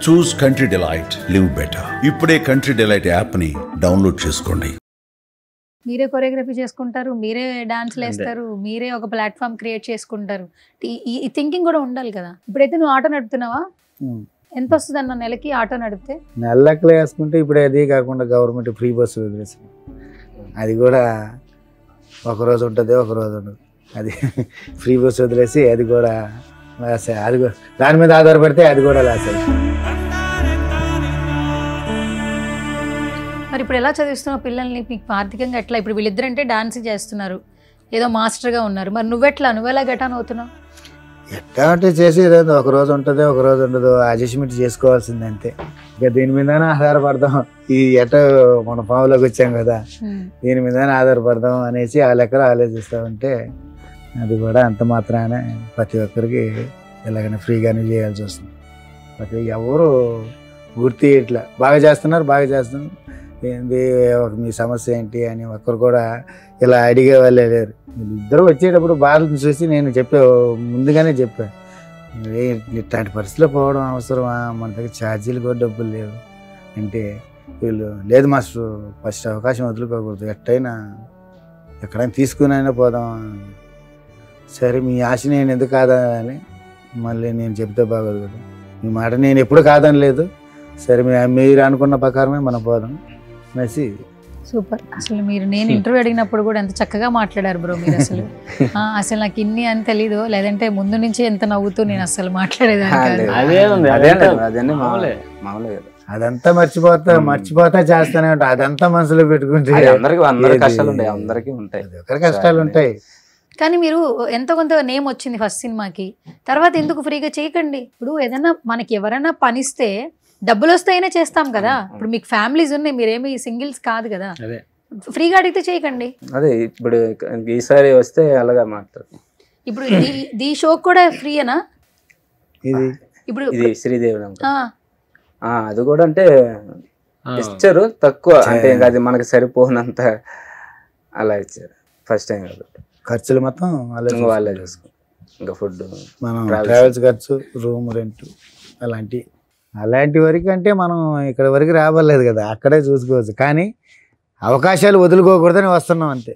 చూస్ country delight, live better. ఇప్పుడే country delight యాప్ని download చేసుకోండి. మీరే కొరియోగ్రఫీ చేసుకుంటారు, మీరే డాన్స్లు వేస్తారు, మీరే ఒక ప్లాట్ఫామ్ క్రియేట్ చేసుకుంటారు. ఈ థింకింగ్ కూడా ఉండాలి కదా. ఇప్పుడైతే నువ్వు ఆటో నడుపుతున్నావా? ఎంత వస్తుంది అన్న నెలకి ఆటో నడిపితే? నెలలెక్కలు వేసుకుంటే ఇప్పుడు అది కాకుండా గవర్నమెంట్ ఫ్రీ బస్సు వదిలేసి అది కూడా ఒకరోజు ఉంటుంది, ఒకరోజు ఉండదు. అది ఫ్రీ బస్సు వదిలేసి అది కూడా లాస్. అది కూడా దాని మీద ఆధారపడితే అది కూడా లాస్. మరి ఇప్పుడు ఎలా చదివిస్తున్నావు పిల్లల్ని? మీకు ఆర్థికంగా ఎట్లా? ఇప్పుడు వీళ్ళిద్దరంటే డాన్స్ చేస్తున్నారు, ఏదో మాస్టర్గా ఉన్నారు, మరి నువ్వెలా గెటాన్ అవుతున్నావు? ఎట్లా అంటే చేసేది ఒక రోజు ఉంటుంది, ఒక రోజు ఉండదు. అడ్జస్ట్మెంట్ చేసుకోవాల్సింది అంతే. ఇక దీని మీదనే ఆధారపడదాం. ఈ ఎటో మన ఫామ్లోకి వచ్చాం కదా, దీని మీదనే ఆధారపడదాం అనేసి ఆ లెక్కలు ఆలోచిస్తామంటే అది కూడా అంత మాత్రానే ప్రతి ఒక్కరికి ఎలాగైనా ఫ్రీగానే చేయాల్సి వస్తుంది. ప్రతి ఎవరు గుర్తి ఇట్లా బాగా చేస్తున్నారు ఏంది మీ సమస్య ఏంటి అని ఒక్కరు కూడా ఇలా అడిగే వాళ్ళే లేరు. ఇద్దరు వచ్చేటప్పుడు బాధను చూసి నేను ముందుగానే చెప్పాను, ఇట్లాంటి పరిస్థితిలో పోవడం అవసరమా, మన దగ్గర ఛార్జీలు కూడా డబ్బులు లేవు అంటే వీళ్ళు లేదు మాస్టర్ ఫస్ట్ అవకాశం వదులుకోకూడదు, ఎక్కడైనా తీసుకునైనా పోదాం. సరే మీ ఆశ నేను ఎందుకు కాదని మళ్ళీ నేను చెప్తే బాగోదు కదా, మీ మాట నేను ఎప్పుడు కాదని లేదు, సరే మీరు అనుకున్న ప్రకారమే మనం పోదాం అనేసి. సూపర్. అసలు నేను ఇంటర్వ్యూ అడిగినప్పుడు కూడా ఎంత చక్కగా మాట్లాడారు బ్రో మీరు. అసలు నాకు ఇన్ని అని తెలీదు, లేదంటే ముందు నుంచి ఎంత నవ్వుతూ నేను అసలు మాట్లాడేదాన్ని. అదంతా మర్చిపోతా చేస్తానే ఉంటా. అదంతా మనసులో పెట్టుకుంటే కష్టాలు ఉంటాయి. కానీ మీరు ఎంతో కొంత నేమ్ వచ్చింది ఫస్ట్ సినిమాకి, తర్వాత ఎందుకు ఫ్రీగా చేయకండి? ఇప్పుడు ఏదైనా మనకి ఎవరైనా పనిస్తే డబ్బులు వస్తాయనే చేస్తాం కదా. ఇప్పుడు మీకు ఫ్యామిలీస్ ఉన్నాయి, మీరేమి సింగిల్స్ కాదు కదా, ఫ్రీగా అడిగితే చేయకండి. అదే ఇప్పుడు ఈసారి వస్తే అలాగా మాట్లాడు. ఇప్పుడు ఈ షో కూడా ఫ్రీయేనా? ఇప్పుడు ఇది శ్రీదేవి అది కూడా అంటే ఇచ్చారు తక్కువ, అంటే ఇంకా అది మనకి సరిపోనంత అలా ఇచ్చారు ఫస్ట్ టైం కాబట్టి. ఖర్చులు మొత్తం వాళ్ళే చూసుకో, ఇంకా ఫుడ్, మనం ట్రావెల్స్ ఖర్చు, రూమ్ రెంట్ అలాంటి వరకు అంటే మనం ఇక్కడ వరకు రాబలేదు కదా, అక్కడే చూసుకోవచ్చు. కానీ అవకాశాలు వదులుకోకూడదని వస్తున్నాం అంతే.